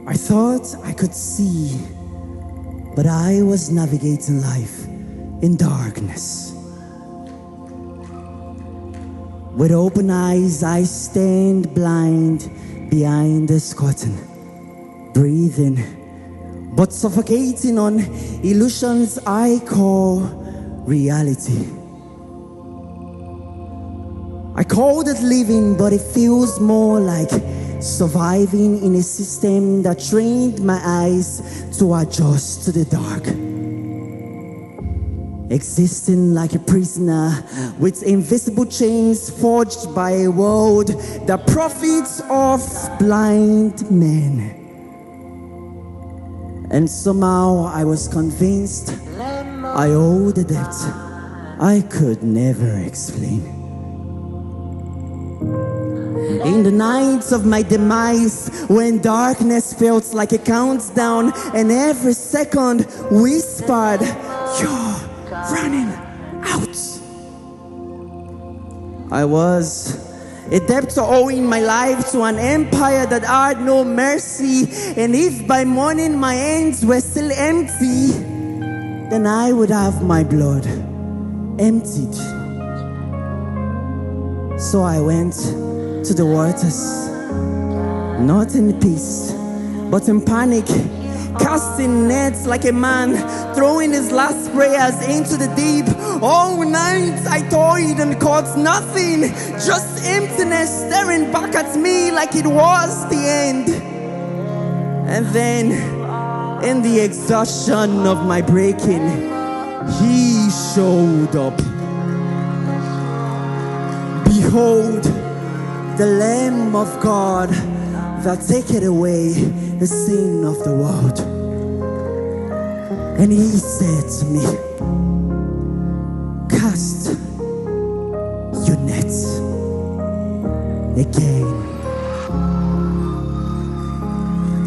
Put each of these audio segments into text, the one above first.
I thought I could see, but I was navigating life in darkness. With open eyes, I stand blind behind this curtain, breathing, but suffocating on illusions I call reality. I call it living, but it feels more like surviving in a system that trained my eyes to adjust to the dark. Existing like a prisoner with invisible chains forged by a world that profits off blind men. And somehow I was convinced I owed a debt I could never explain. In the nights of my demise, when darkness felt like a countdown and every second whispered, "You're running out." I was a debtor owing my life to an empire that had no mercy, and if by morning my hands were still empty, then I would have my blood emptied. So I went to the waters, not in peace, but in panic, casting nets like a man, throwing his last prayers into the deep. All night I toyed and caught nothing, just emptiness staring back at me like it was the end. And then, in the exhaustion of my breaking, he showed up. Behold, the Lamb of God that taketh away the sin of the world. And he said to me, "Cast your nets again.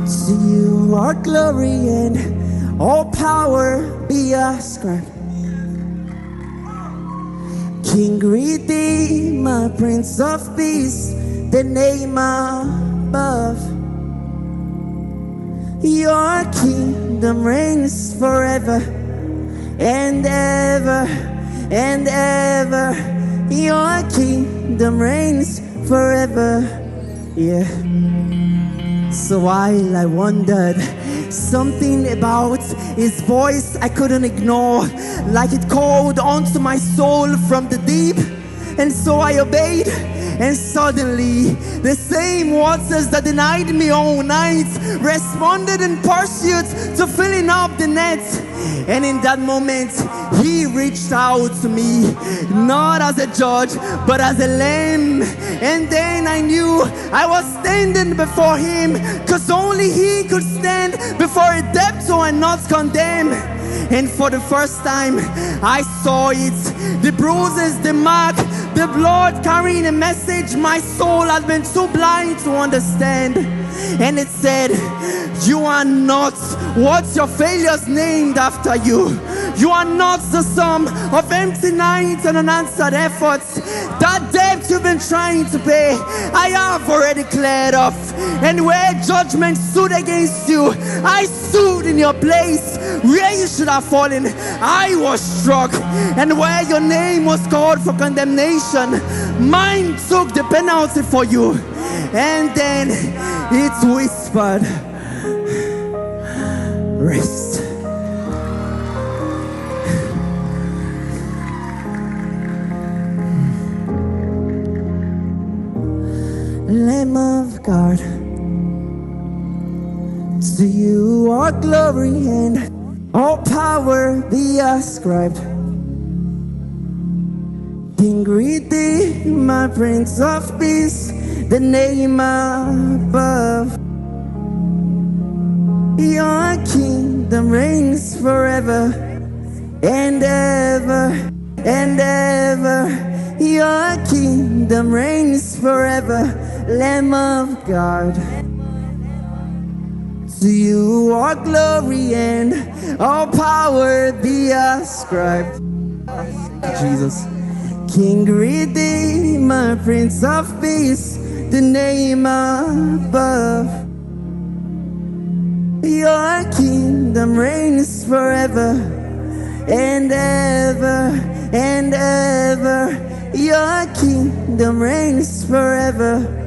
To you are glory and all power be ascribed. King, Redeemer, Prince of Peace, the name above. Your kingdom reigns forever and ever and ever. Your kingdom reigns forever." Yeah. So while I wondered, something about his voice I couldn't ignore, like it called onto my soul from the deep. And so I obeyed, and suddenly the same waters that denied me all night responded in pursuit to filling up the net. And in that moment, he reached out to me, not as a judge, but as a lamb. And then I knew I was standing before him, cause only he could stand before a debtor and not condemn. And for the first time, I saw it. The bruises, the mark, the blood carrying a message my soul had been too blind to understand. And it said, "You are not what your failures named after you. You are not the sum of empty nights and unanswered efforts. That debt you've been trying to pay, I have already cleared off. And where judgment stood against you, I stood in your place. Where you should have fallen, I was struck. And where your name was called for condemnation, mine took the penalty for you." And then it whispered, "Rest." Lamb of God, to you all glory and all power be ascribed. King, Redeemer, Prince of Peace, the name above. Your kingdom reigns forever and ever and ever. Your kingdom reigns forever, Lamb of God. To you all glory and all power be ascribed. Jesus. King, Redeemer, Prince of Peace, the name above. kingdom reigns forever and ever and ever. Your kingdom reigns forever